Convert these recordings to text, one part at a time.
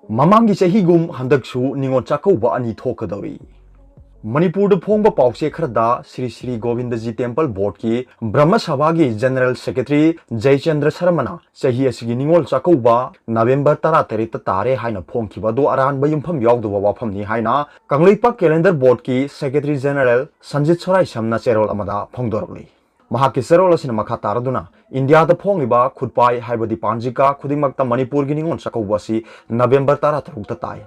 Mamangi chahigum handaksu ningon chakauba ani thokadori. Manipur da phongba pause kharda Sri Sri Govindaji Temple Board ki Brahma Sabha gi General Secretary Jaychandra Sharmana chahi asigi ningol chakauba November 13 ta tare haina phongkiba do aran ba yumpham yawduba wafam ni haina Kangleipak Calendar Board ki Secretary General Sanjit Sorai Samna cherol amada phongdorli. Mahaki serol asina makha taraduna India da phongiba khutpai haibadi panjika khudingmakta Manipur gi ningon chakauba si November 13 ta tai.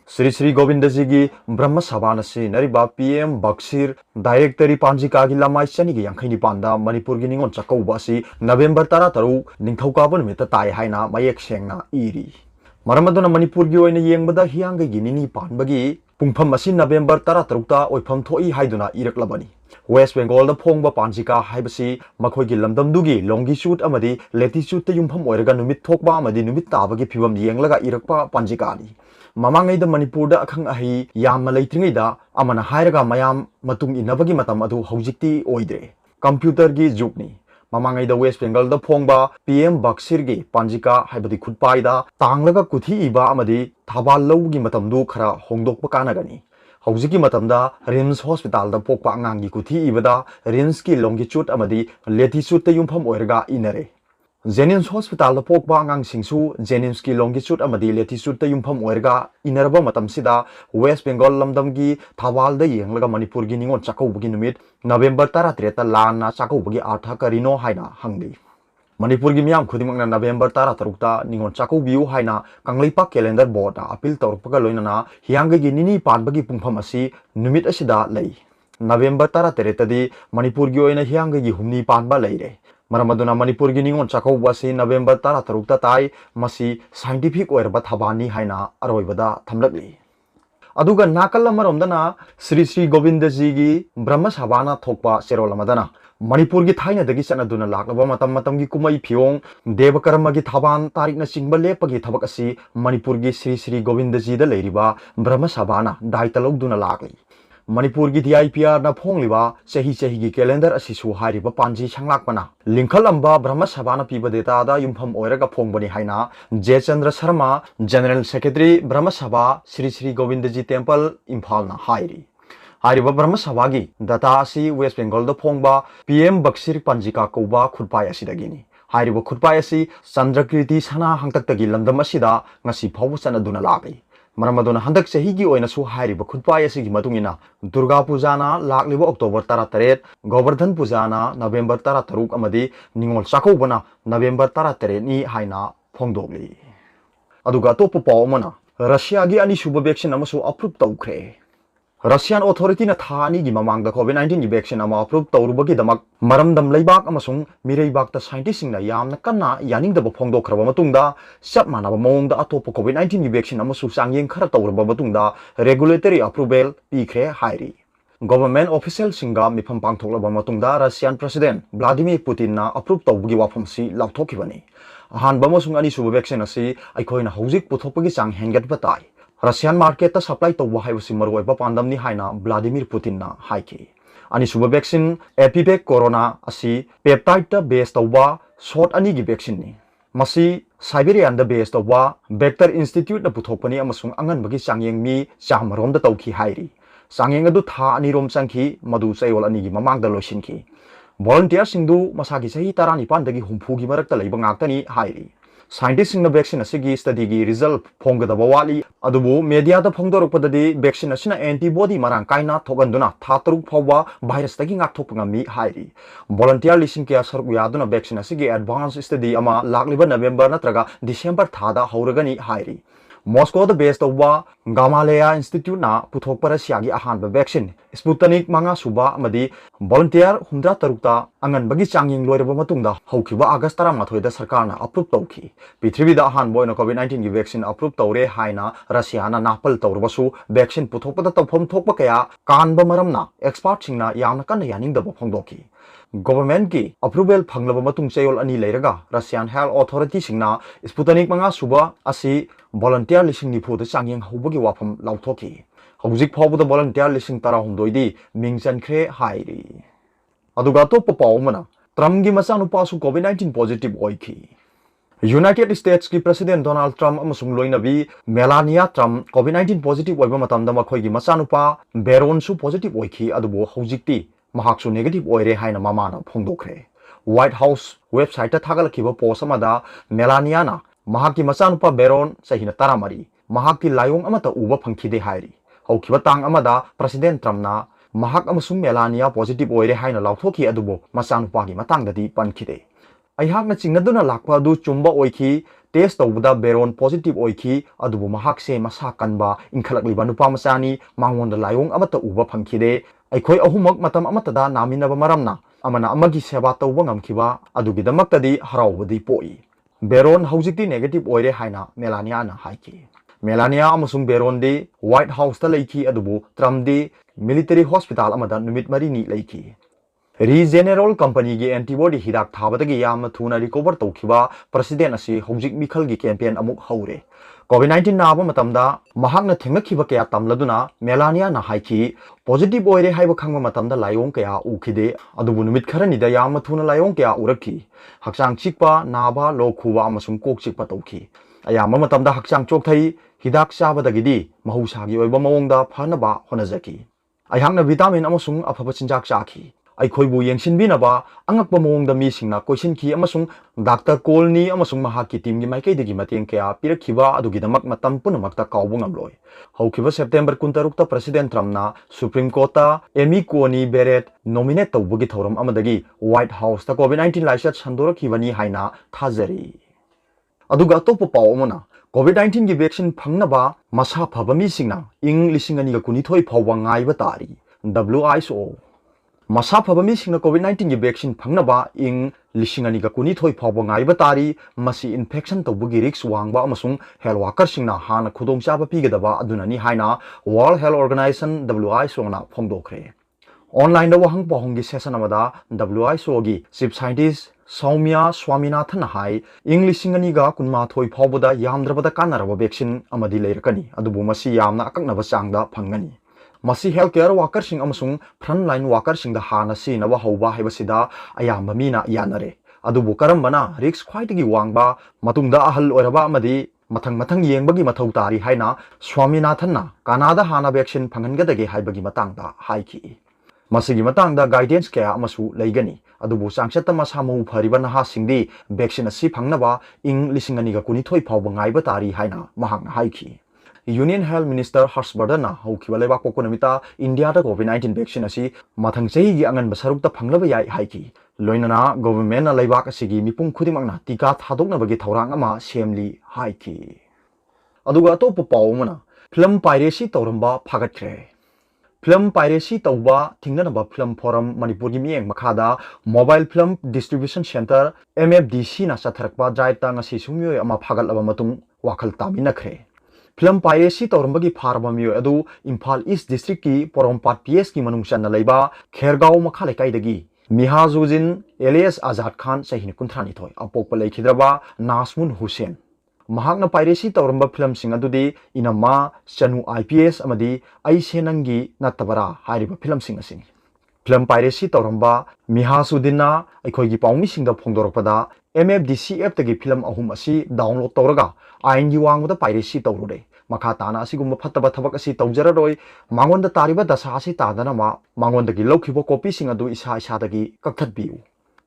Sri Sri Govindaji gi Brahma Sabha nasi nariba PM Baksir Directory Panjika gi lamai chani gi yangkhaini panda Manipur gi ningon chakauba si November 13 ningthaukabu numita tai haina mayek sengna iri. Maramaduna Manipur gi oina yengbada hiyangai gi nini panbagi pungpham asi November 13 ta oipham thoi haiduna iraklabani. West Bengal da phongba panjika haibasi makhoi gi lamdamdugi longitude amadi latitude ta yumpham oiraga numit thokba amadi numit tabagi phibam yenglaga irakpa panjika ni. Mamangai da Manipur da akhang ahi yamma leitringai da amana hairaga mayam matung inabagi matam adu haujikti oidre. Computer gi jugni. Mamangai da West Bengal da phongba PM Baksir gi panjika haibadi khutpai da tanglaga kuthi iba amadi thabal lawgi matamdu khara hongdokpa kanagani. Haujiki matamda RIMS Hospital da pokpa angangi kuthi ibada RIMS ki longitude amadi latitude ta yumpham oiraga inare. Jennings Hospital da pokpa angang singsu Jennings ki longitude amadi latitude ta yumpham oiraga inaraba matam sida West Bengal lamdam gi thawal da yenglaga Manipur gi ningon chakaubugi numit November 13 ta lana chakaubugi artha karino haina hangli. Manipur gi miyam khudimangna November 13 ta ningon chakaubiu haina Kangleipak Calendar Board da appeal tawrpaga loinana hiyangai gi nini panbagi pungpham asi numit asida lei. November 13 ta di Manipur gi oina hiyangai gi humni panba leire. Maramaduna Manipur gi ningon chakauba si November 13 ta tai masi scientific oirba thabani haina aroibada thamlakli. Aduga nakal amaromdana Sri Sri Govindaji gi Brahma Sabha na thokpa cherol amadana Manipur gi thaina dagi chanaduna laklaba matam gi kumai phiong Devakarma gi thaban tarik na chingba lepagi thabak asi Manipur gi Sri Sri Govindaji da leiriba Brahma Sabha na daita logduna lakli. Manipur gi DIPR na phongliba chahi gi calendar asisu hairiba panji sanglakpana lingkhalamba Brahma Sabha na piba data da yumpham oiraga phongbani haina Jaychandra Sharma General Secretary Brahma Sabha Sri Sri Govindaji Temple Imphal na hairi. Hairiba Brahma Sabha gi data asi West Bengal da phongba PM Baksir panjika kauba khutpai asidagini. Hairiba khutpai asi Chandrakriti sana hangtaktagi lamdam asida ngasi phawbu chanaduna lakli. Maramaduna handak chahigi oina su hairiba khutpai asigi matungina Durga Puja na lakliba October 13 Govardhan Puja na November 13 amadi ningol chakaubana November 13 ni haina phongdogli. Aduga topa paw amana Russia gi ani suba vaccine amasu approve tawkhre. Russian authority na thani gi mamangda COVID-19 gi vaccine ama approve tawrubagi damak maramdam leibak amasung mireibak ta scientist singna yamna kanna yaningdaba phongdokhraba matungda chap manaba mawngda atopa COVID-19 gi vaccine amasu changyeng khara tawraba matungda regulatory approval pikre hairi. Government official singa mifam pangthoklaba matungda Russian President Vladimir Putin na approve tawbugi wafam si lapthokibani. Ahanba amasung ani suba vaccine asi aikhoina hojik puthokpagi chang hengatba tai. Russian market ta supply tawba haibasi maroiba pandamni haina Vladimir Putin na haiki. Ani suba vaccine Epivac Corona asi peptide ta base tawba short ani gi vaccine ni. Masi Siberian da base tawba Vector Institute na puthokpani amasung anganbagi changyeng mi chamarom da tawki hairi. Changyeng adu tha ani rom changki madu chayol ani gi mamangda loisinki. Volunteer singdu masagi sahi 19 dagi humpu gi marakta leiba ngaktani hairi. Scientists in the vaccine asigi study gi result phongda bawali adubu media da phongdorukpadadi vaccine asina antibody marang kaina thoganduna thatruk phawba virus tagi ngakthokpanga mi hairi. Volunteer lising kya saruk yaduna vaccine asigi advanced study ama lakliba November natraga December thada hauragani hairi. Moscow the based of Gamaleya Institute na puthokpara siagi ahanba vaccine Sputnik manga suba amadi volunteer humdra tarukta angan bagi changyeng loiraba matungda haukiba August 13 da sarkarna approve tawki. Prithivida ahan boina COVID-19 gi vaccine approve tawre haina Russia na napal tawrbasu vaccine puthokpada tawpham thokpa kaya kanba maramna expert singna yamna kanna yaningdaba phongdoki. Government ki approval phanglaba matung chayol ani leiraga Russian Health Authority singna Sputnik manga suba asi volunteer lising nipu da changyeng hobagi wafam lauthoki. Hojik phawbada volunteer lising tara humdoidi mingchankre hairi. Aduga to papaw mana Trump gi macha nupa su COVID-19 positive oiki. United States की president Donald Trump अमसुंग लोइनबी Melania Trump कोविड-19 positive ओइबा मतमदा मखोइगी मचानुपा बेरोनसु positive ओइखी अदुबो हौजिक्ति महाक्सु नेगेटिव ओइरे हाइना मामाना फोंदोखरे व्हाइट हाउस वेबसाइट थागलखिबा पोस्ट अमदा मेलानियाना महाकी मचानुपा बेरोन सहिना तारामरी महाकी लायोंग अमता उबा फंखिदे हाइरी हौखिबा तांग अमदा प्रेसिडेंट ट्रम्पना महाक अमसुंग मेलानिया पॉजिटिव ओइरे हाइना लाउथोखी अदुबो मचानुपागी मतांगददी पनखिदे अहाकना चिंगदुना लाक्पा अदु चुम्बा ओइखी टेस्ट तौबदा बेरोन पॉजिटिव ओइखी अदुबु महाकसे मसा कनबा इंखलकलिबा नुपा मचानी मांगोंदा लायोंग अमता उबा फंखिदे अखोय अहुमक मतम अमतदा नामिनबा मरमना अमना अमगी सेवा तौबा ngamखिबा अदुगिदमक्तदी हरावबदी पोई बेरोन हौजिक्ति नेगेटिव ओइरे हाइना मेलानियाना हाइकी मेलानिया अमसुंग बेरोनदी व्हाइट हाउस ता लेखी अदुबु ट्रम्पदी मिलिटरी हॉस्पिटल अमदा नुमित मरीनी लेखी रीजेनेरल कंपनी की एंटीबॉडी हिदाक थाबदगी याम थुना रिकवर तौखिबा प्रेसिडेंट असी हौजिक मिखल की कैंपेन अमुक हौरे कोविड-19 नाबा मतमदा महाकना थेंगखिबा कया तमलदुना मेलानिया ना हाइकी पॉजिटिव ओइरे हाइबा खंगबा मतमदा लायोंग कया उखिदे अदुबु नुमित खरनिदा याम थुना लायोंग कया उरखी हक्चांग चिकपा नाबा लोखुबा अमसुंग कोक चिकपा तौखी अयाम मतमदा हक्चांग चोकथै हिदाक चाबदगिदी महौसागी ओइबा मवोंगदा फनबा होनजकी अहांगना विटामिन अमसुंग अफबा चिंजाक चाखी अखोइबु येंसिनबिनबा अंगकबा मोंगदा मीसिंगना क्वेश्चनखी अमसुंग डॉक्टर कोलनी अमसुंग महाकी टीम की माइकैदगी मतेंग कया पिरखिबा अदुगिदमक मतम पुनमक्ता काउबु ngamloi हौखिबा सेप्टेम्बर 26 ता प्रेसिडेंट ट्रम्पना सुप्रीम कोर्ट ता एमी कोनी बेरेट नॉमिनेट तौबगी थौरम अमदगी व्हाइट हाउस ता कोविड-19 लाइसेंस संदोरखिबनी हाइना थाजरी अदुगा अतोप पाव अमना कोविड-19 की वैक्सीन फंगनबा मसा फबा मीसिंगना इंग लिसिंग अनिगा कुनिथोइ फावबा ngaइबा तारी WHO मसा फबा मीसिंगना कोविड-19 की वैक्सीन फंगनबा इंग लिसिंग अनिगा कुनिथोइ फावबा ngaइबा तारी मसी इन्फेक्शन तौबगी रिस्क वांगबा अमसुंग हेल्थ वर्कर सिंगना हाना खुदोंचाबा पीगदबा अदुनानी हाइना वर्ल्ड हेल्थ ऑर्गेनाइजेशन WHO ना फोंदोखरे ऑनलाइन दा वहंग पहोंगी सेशन अमदा WHO की चीफ साइंटिस्ट सौम्या स्वामीनाथन हाई इंग लिसिंग अनिगा कुनमाथोइ फावबदा यामद्रबदा कानरबा वैक्सीन अमदी लेरकनी अदुबु मसी यामना अकक्नबा चांगदा फंगनी मसी हेल्थ केयर वर्कर सिंग अमसुंग फ्रंट लाइन वर्कर सिंग दा हाना सिनबा हौबा हैबसिदा अयाम मीना यानरे अदुबु करमबना रिस्क ख्वाइदगी वांगबा मतुंगदा अहल ओरबा अमदी मथंग मथंग येंबगी मथौ तारी हाइना स्वामीनाथनना कानादा हाना वैक्सीन फंगनगदगे हाइबगी मतंगदा हाइकी मसिगी मतंगदा गाइडेंस कया अमसु लेगनी अदुबु चांगचत मसामु फरिबा नहा सिंगदी वैक्सीन असि फंगनबा इंग लिसिंग अनिगा कुनिथोइ फावबा ngaइबा तारी हाइना महांगना हाइकी यूनियन हेल्थ मिनिस्टर हर्षवर्धन हौखिबा लेबाक पोकोनमिता इंडिया दा कोविड-19 वैक्सीन असि मथंग चहीगी अंगन बसरुकता फंगलबा याइ हाइकी लोइनना गवर्नमेंट लेबाक असिगी मिपुंग खुदिमकना टीका थादोकनबगी थौरांग अमा सेमली हाइकी अदुगा अतोप पावमना फिल्म पायरेसी तौरंबा फागतखरे फिल्म पायरेसी तौबा थिंगनबा फिल्म फोरम मणिपुर की मियेंग मखादा mobile film distribution centre MFDC ना चथरकबा जायता ngasi sumyoy ama phagalaba matung wakhal taminakre film piracy तौरंबगी फारबा मियो अदु इम्फाल ईस्ट डिस्ट्रिक्ट की पोरोमपाट PS की मनुंग चन्ना लेबा खेरगांव मखा लेकाइदगी मिहाजुजिन एलियस आजाद खान सहिन कुंथ्रानी थोय अपोकपा लेखिद्रबा नासमुन हुसैन महाकना पायरेसी तौरंबा फिल्म सिंग अदुदी इनमा चनु IPS अमदी ऐसे नंगी नत्तबरा हारिबा फिल्म सिंग असिनी फिल्म पायरेसी तौरंबा मिहाजुदिना अखोयगी पाउमी सिंग दा फोंदोरपदा MFDC ऐप तगी फिल्म अहुम असी डाउनलोड तौरगा आइन की वांगबदा पायरेसी तौरुरे मखा ताना असिगुम्बा फत्तबा थबक असी तौजररोय मांगोंदा तारिबा दशा असी तादना मांगोंदगी लौखिबो कॉपी सिंग अदु इसा इसादगी कक्थतबियु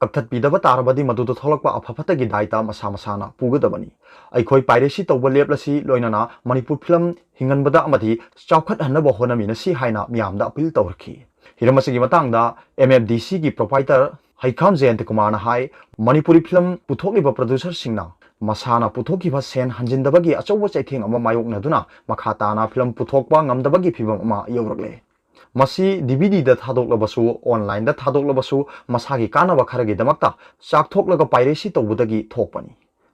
कक्थतबिदबा तारबदी मदुदो थोलकपा अफफतगी दायता मसा मसाना पुगदबनी अखोय पायरेसी तौबा लेपलसी लोइनना मणिपुर फिल्म हिंगनबदा अमदी चौखत हन्नबो होनमिनसी हाइना मियामदा अपील तौरखी हिरमसगी मतंगदा MFDC की प्रोपाइटर हाइखाम जयंत कुमार हाई मणिपुरी फिल्म पुथोकिबा प्रोड्यूसर सिंगना मसाना पुथोकिबा सेन हंजिनदबगी अचौबा चैथेंग अमा मायोकनदुना मखा ताना फिल्म पुथोकबा ngamdabagi फिबम अमा यौरकले मसी DVD दा थादोकलबसु ऑनलाइन दा थादोकलबसु मसागी कानबा खरगी दमक्ता चाकथोकलगा पायरेसी तौबदगी थोकपनी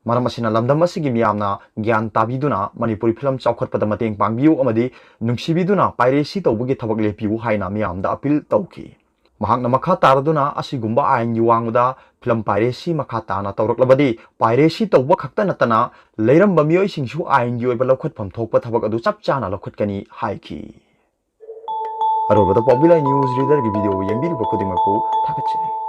मरम असिना लमदम असिगी मियामना ज्ञान ताबिदुना मणिपुरी फिल्म चौखटपदा मतेंग पांगबियु अमदी नुंगसिबिदुना पायरेसी तौबगी थबक लेपियु हाइना मियामदा अपील तौखी महाकना मखा तारदुना असिगुम्बा आइन युवांगदा फिल्म पायरेसी मखा ताना तौरकलबदी पायरेसी तौबा खक्ता नतना लेरंबा मियोय सिंगसु आइन योयबा लौखटफम थोकपा थबक अदु चप चाना लौखटकनी हाइकी अरोबदा पॉपुलर न्यूज रीडर की वीडियो यंबिरिबा खुदिंगमकु थागतचरी।